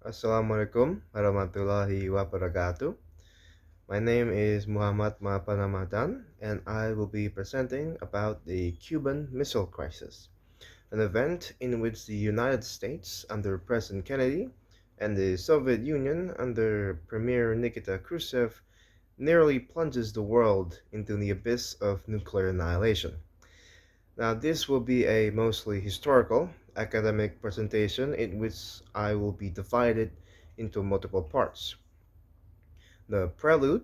Assalamualaikum warahmatullahi wabarakatuh. My name is Muhammad Mapanamadan, and I will be presenting about the Cuban Missile Crisis, an event in which the United States under President Kennedy and the Soviet Union under Premier Nikita Khrushchev nearly plunges the world into the abyss of nuclear annihilation. Now, this will be a mostly historical academic presentation in which I will be divided into multiple parts. The prelude,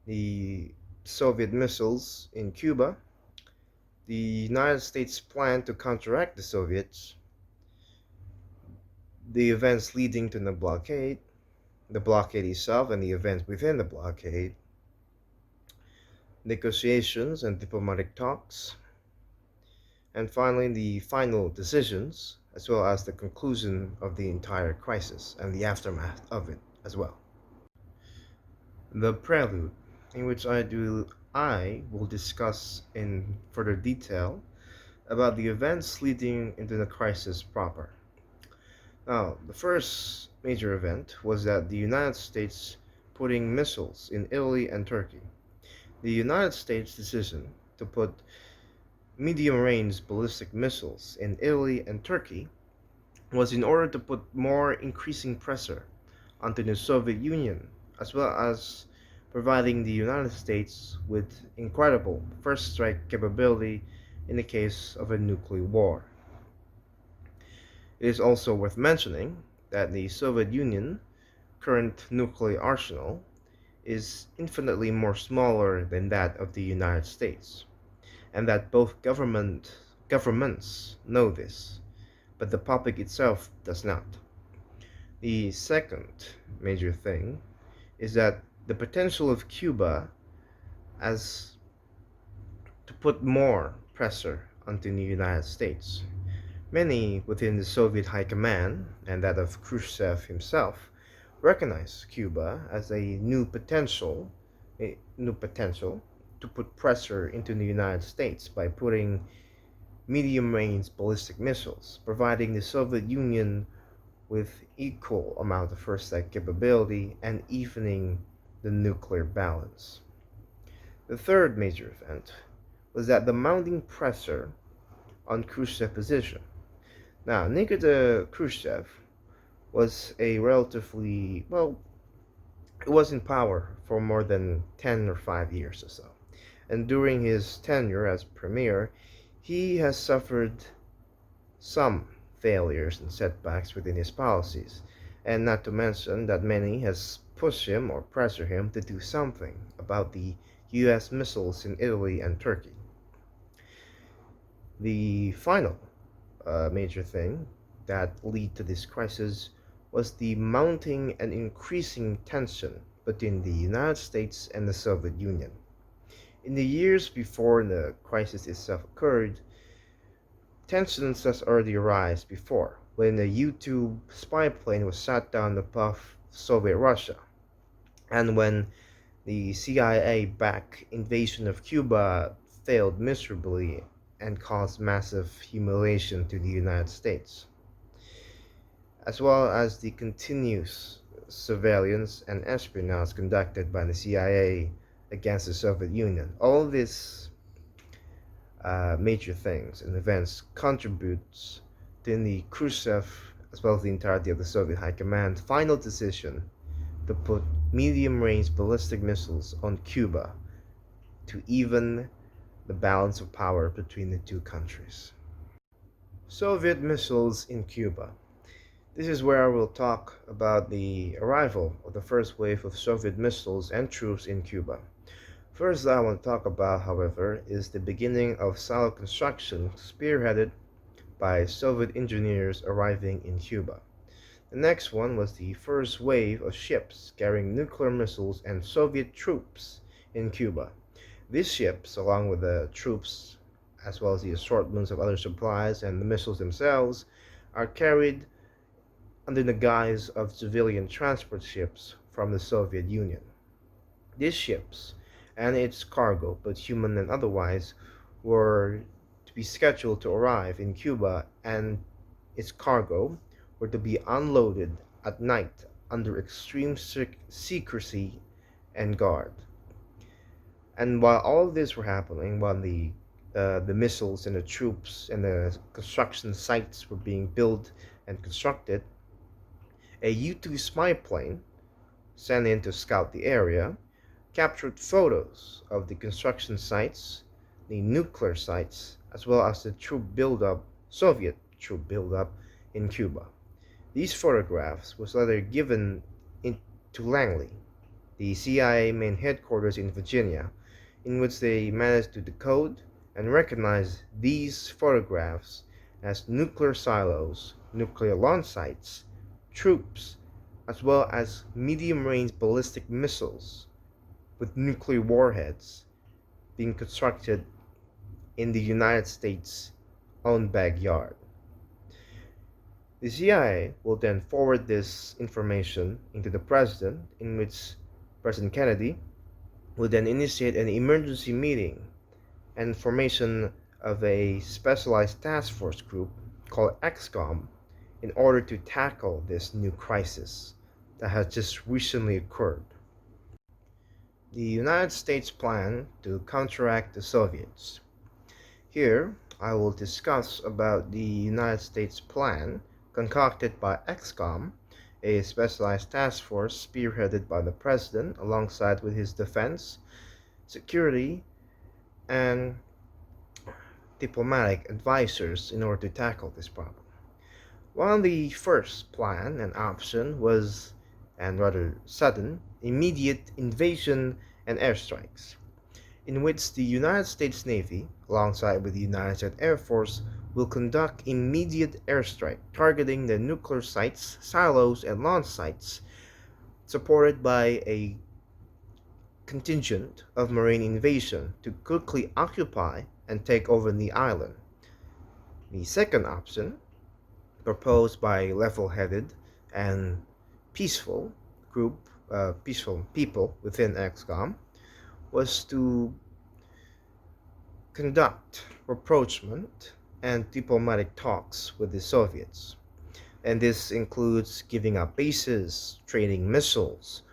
the Soviet missiles in Cuba, the United States plan to counteract the Soviets, the events leading to the blockade itself and the events within the blockade, negotiations and diplomatic talks, and finally the final decisions, as well as the conclusion of the entire crisis and the aftermath of it as well. The prelude, in which I will discuss in further detail about the events leading into the crisis proper. Now, the first major event was that the United States putting missiles in Italy and Turkey. The United States decision to put medium-range ballistic missiles in Italy and Turkey was in order to put more increasing pressure onto the Soviet Union, as well as providing the United States with incredible first strike capability in the case of a nuclear war. It is also worth mentioning that the Soviet Union current nuclear arsenal is infinitely more smaller than that of the United States, and that both governments know this, but the public itself does not. The second major thing is that the potential of Cuba as to put more pressure onto the United States. Many within the Soviet High Command, and that of Khrushchev himself, recognize Cuba as a new potential to put pressure into the United States by putting medium-range ballistic missiles, providing the Soviet Union with equal amount of first strike capability and evening the nuclear balance. The third major event was that the mounting pressure on Khrushchev's position. Now, Nikita Khrushchev was a relatively, well, he was in power for more than 10 or 5 years or so. And during his tenure as premier, he has suffered some failures and setbacks within his policies, and not to mention that many has pushed him or pressured him to do something about the US missiles in Italy and Turkey. The final major thing that led to this crisis was the mounting and increasing tension between the United States and the Soviet Union. In the years before the crisis itself occurred, tensions has already arisen before, when the U-2 spy plane was shot down above Soviet Russia, and when the CIA-backed invasion of Cuba failed miserably and caused massive humiliation to the United States, as well as the continuous surveillance and espionage conducted by the CIA against the Soviet Union. All these major things and events contributes to the Khrushchev, as well as the entirety of the Soviet High Command, final decision to put medium-range ballistic missiles on Cuba to even the balance of power between the two countries. Soviet missiles in Cuba. This is where I will talk about the arrival of the first wave of Soviet missiles and troops in Cuba. First I want to talk about, however, is the beginning of silo construction spearheaded by Soviet engineers arriving in Cuba. The next one was the first wave of ships carrying nuclear missiles and Soviet troops in Cuba. These ships, along with the troops, as well as the assortments of other supplies and the missiles themselves, are carried under the guise of civilian transport ships from the Soviet Union. These ships and its cargo, both human and otherwise, were to be scheduled to arrive in Cuba, and its cargo were to be unloaded at night under extreme secrecy and guard. And while all of this were happening, while the missiles and the troops and the construction sites were being built and constructed, a U-2 spy plane sent in to scout the area captured photos of the construction sites, the nuclear sites, as well as the Soviet troop buildup in Cuba. These photographs was later given to Langley, the CIA main headquarters in Virginia, in which they managed to decode and recognize these photographs as nuclear silos, nuclear launch sites, troops, as well as medium-range ballistic missiles with nuclear warheads being constructed in the United States' own backyard. The CIA will then forward this information into the president, in which President Kennedy will then initiate an emergency meeting and formation of a specialized task force group called XCOM in order to tackle this new crisis that has just recently occurred. The United States plan to counteract the Soviets. Here, I will discuss about the United States plan concocted by XCOM, a specialized task force spearheaded by the President alongside with his defense, security, and diplomatic advisors in order to tackle this problem. While the first plan and option was, and rather sudden, immediate invasion and airstrikes, in which the United States Navy, alongside with the United States Air Force, will conduct immediate airstrike targeting the nuclear sites, silos, and launch sites, supported by a contingent of marine invasion to quickly occupy and take over the island. The second option, proposed by level-headed and peaceful peaceful people within XCOM, was to conduct rapprochement and diplomatic talks with the Soviets. And this includes giving up bases, trading missiles,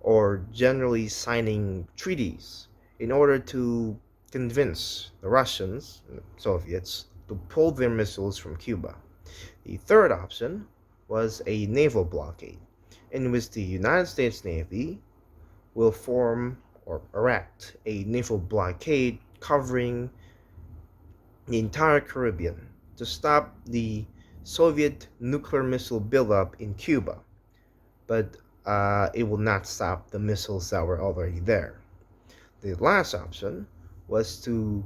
or generally signing treaties in order to convince the Russians and the Soviets to pull their missiles from Cuba. The third option was a naval blockade, in which the United States Navy will form or erect a naval blockade covering the entire Caribbean to stop the Soviet nuclear missile buildup in Cuba, but it will not stop the missiles that were already there. The last option was to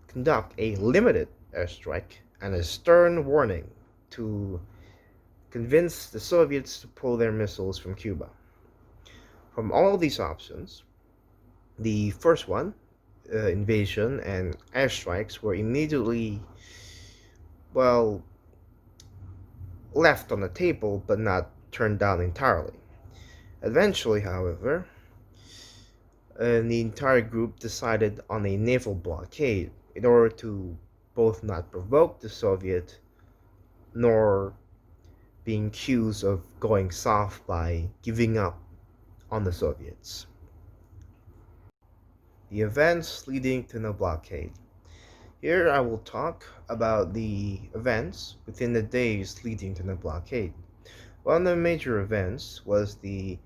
conduct a limited airstrike and a stern warning to convince the Soviets to pull their missiles from Cuba. From all these options, the first one, invasion and airstrikes, were immediately, well, left on the table but not turned down entirely. Eventually, however, the entire group decided on a naval blockade in order to both not provoke the Soviet nor being accused of going soft by giving up on the Soviets. The events leading to the blockade. Here I will talk about the events within the days leading to the blockade. One of the major events was the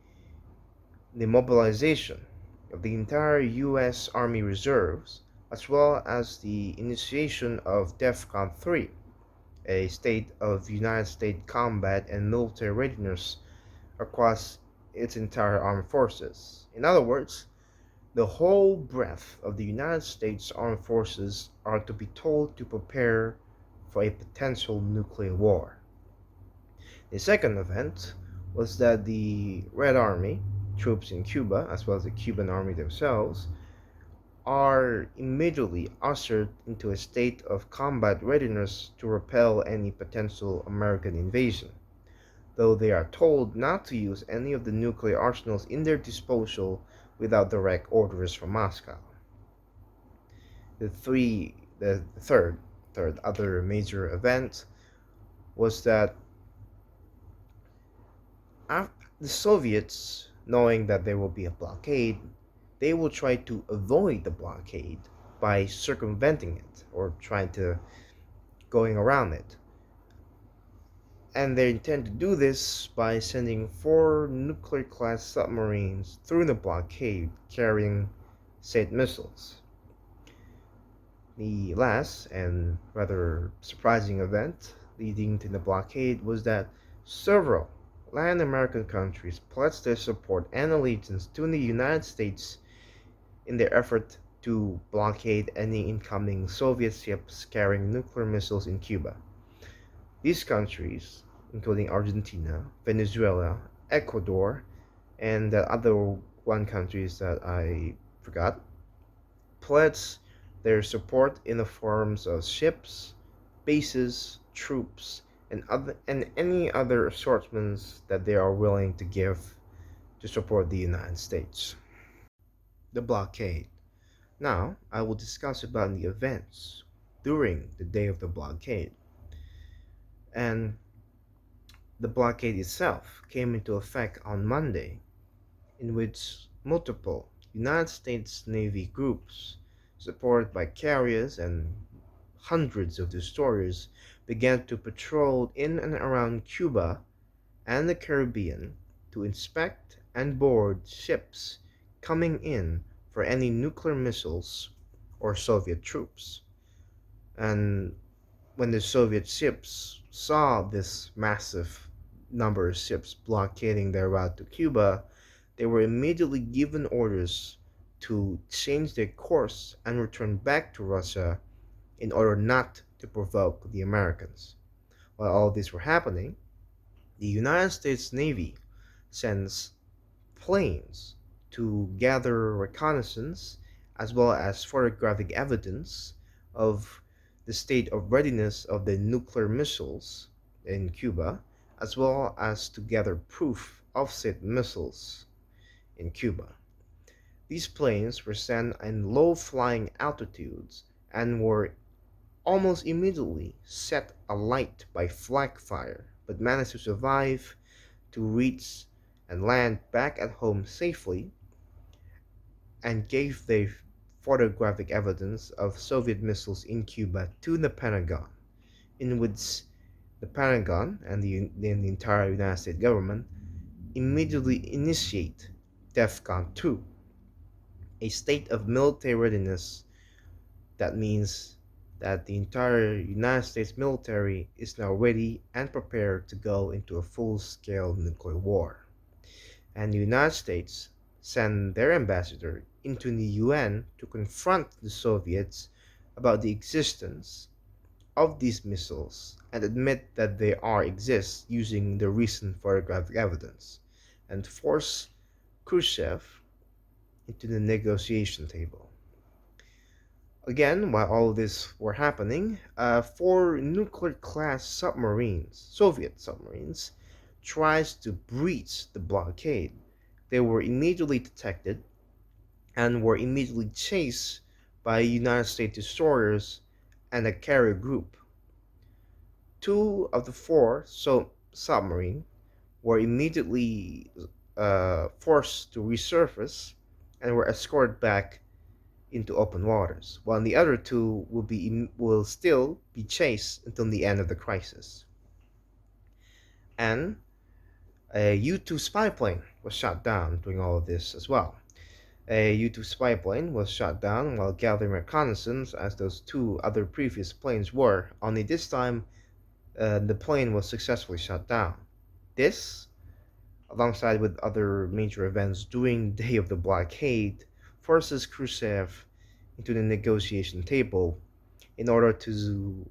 mobilization of the entire U.S. Army Reserves, as well as the initiation of DEFCON 3, a state of United States combat and military readiness across its entire armed forces. In other words, the whole breadth of the United States Armed Forces are to be told to prepare for a potential nuclear war. The second event was that the Red Army troops in Cuba, as well as the Cuban army themselves, are immediately ushered into a state of combat readiness to repel any potential American invasion, though they are told not to use any of the nuclear arsenals in their disposal without direct orders from Moscow. The third other major event was that The Soviets, knowing that there will be a blockade, they will try to avoid the blockade by circumventing it or trying to going around it. And they intend to do this by sending four nuclear class submarines through the blockade carrying said missiles. The last and rather surprising event leading to the blockade was that several Latin American countries pledged their support and allegiance to the United States in their effort to blockade any incoming Soviet ships carrying nuclear missiles in Cuba. These countries, including Argentina, Venezuela, Ecuador, and the other one countries that I forgot, pledged their support in the forms of ships, bases, troops, and any other assortments that they are willing to give to support the United States. The blockade. Now, I will discuss about the events during the day of the blockade. And the blockade itself came into effect on Monday, in which multiple United States Navy groups, supported by carriers and hundreds of destroyers, began to patrol in and around Cuba and the Caribbean to inspect and board ships coming in for any nuclear missiles or Soviet troops. And when the Soviet ships saw this massive number of ships blockading their route to Cuba, they were immediately given orders to change their course and return back to Russia in order not to provoke the Americans. While all this were happening, the United States Navy sends planes to gather reconnaissance as well as photographic evidence of the state of readiness of the nuclear missiles in Cuba, as well as to gather proof of said missiles in Cuba. These planes were sent in low flying altitudes and were almost immediately set alight by flak fire, but managed to survive to reach and land back at home safely and gave the photographic evidence of Soviet missiles in Cuba to the Pentagon, in which the Pentagon and the entire United States government immediately initiate DEFCON 2, a state of military readiness. That means that the entire United States military is now ready and prepared to go into a full-scale nuclear war. And the United States sent their ambassador into the UN to confront the Soviets about the existence of these missiles and admit that they are exist using the recent photographic evidence and force Khrushchev into the negotiation table. Again, while all this were happening, four nuclear-class submarines, Soviet submarines, tries to breach the blockade. They were immediately detected and were immediately chased by United States destroyers and a carrier group. Two of the four submarines were immediately forced to resurface and were escorted back into open waters, while the other two will still be chased until the end of the crisis. And a U-2 spy plane was shot down during all of this as well. A U-2 spy plane was shot down while gathering reconnaissance, as those two other previous planes were, only this time the plane was successfully shot down. This, alongside with other major events during the day of the blockade, forces Khrushchev into the negotiation table in order to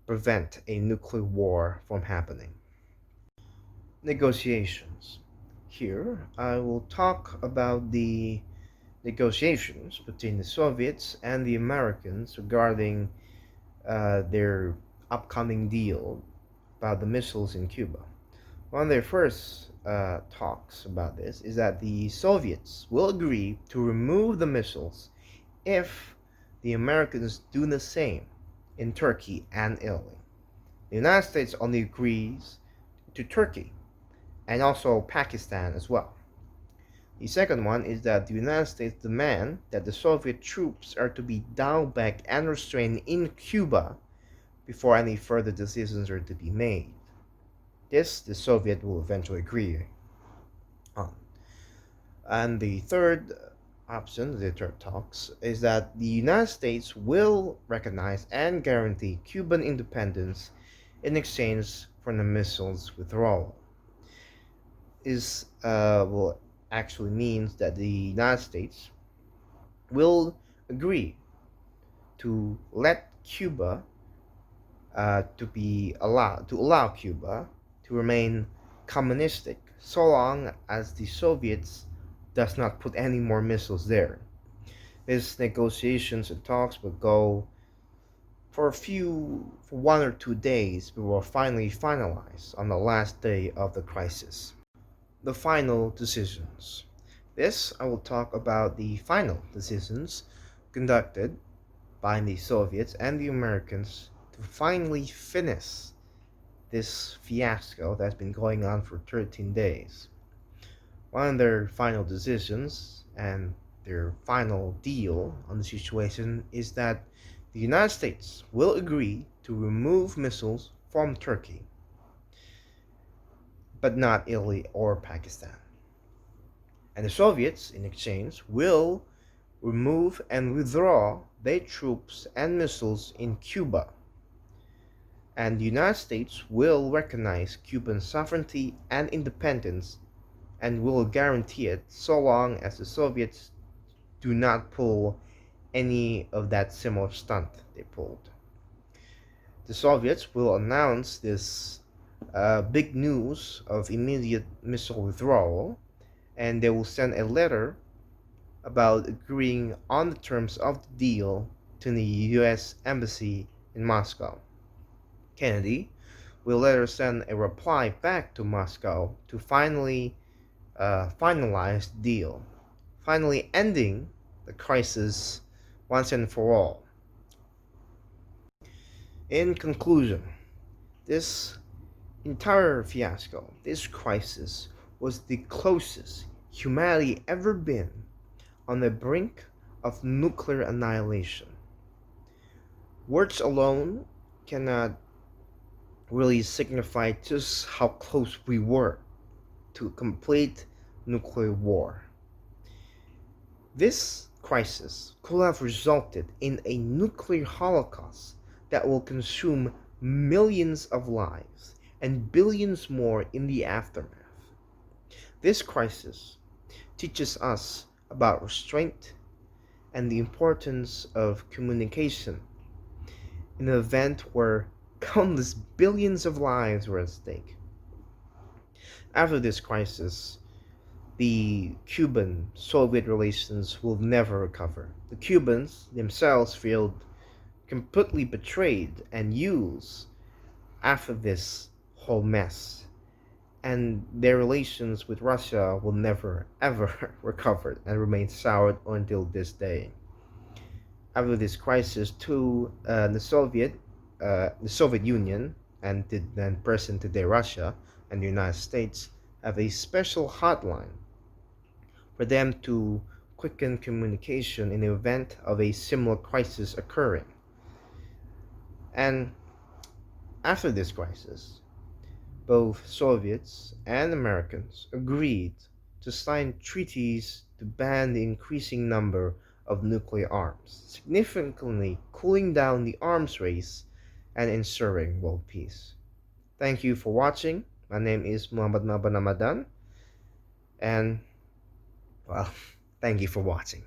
prevent a nuclear war from happening. Negotiations. Here, I will talk about the negotiations between the Soviets and the Americans regarding their upcoming deal about the missiles in Cuba. One of their first talks about this is that the Soviets will agree to remove the missiles if the Americans do the same in Turkey and Italy. The United States only agrees to Turkey, and also Pakistan as well. The second one is that the United States demand that the Soviet troops are to be dialed back and restrained in Cuba before any further decisions are to be made. This the Soviet will eventually agree on. And the third option, the third talks, is that the United States will recognize and guarantee Cuban independence in exchange for the missiles withdrawal. Is will actually means that the United States will agree to let Cuba to allow Cuba to remain communistic so long as the Soviets does not put any more missiles there. These negotiations and talks will go for 1 or 2 days before finally finalize on the last day of the crisis. The final decisions. This I will talk about the final decisions conducted by the Soviets and the Americans to finally finish this fiasco that's been going on for 13 days. One of their final decisions and their final deal on the situation is that the United States will agree to remove missiles from Turkey, but not Italy or Pakistan. And the Soviets, in exchange, will remove and withdraw their troops and missiles in Cuba. And the United States will recognize Cuban sovereignty and independence and will guarantee it so long as the Soviets do not pull any of that similar stunt they pulled. The Soviets will announce this big news of immediate missile withdrawal, and they will send a letter about agreeing on the terms of the deal to the US Embassy in Moscow. Kennedy will later send a reply back to Moscow to finally finalize the deal, finally ending the crisis once and for all. In conclusion, this entire fiasco, this crisis, was the closest humanity ever been on the brink of nuclear annihilation. Words alone cannot really signify just how close we were to a complete nuclear war. This crisis could have resulted in a nuclear holocaust that will consume millions of lives and billions more in the aftermath. This crisis teaches us about restraint and the importance of communication in an event where countless billions of lives were at stake. After this crisis, the Cuban Soviet relations will never recover. The Cubans themselves feel completely betrayed and used after this whole mess, and their relations with Russia will never ever recover and remain soured until this day. After this crisis, too, the Soviet Union and then present today Russia and the United States have a special hotline for them to quicken communication in the event of a similar crisis occurring. And after this crisis, both Soviets and Americans agreed to sign treaties to ban the increasing number of nuclear arms, significantly cooling down the arms race and ensuring world peace. Thank you for watching. My name is Muhammad Maban Ramadan, and well, thank you for watching.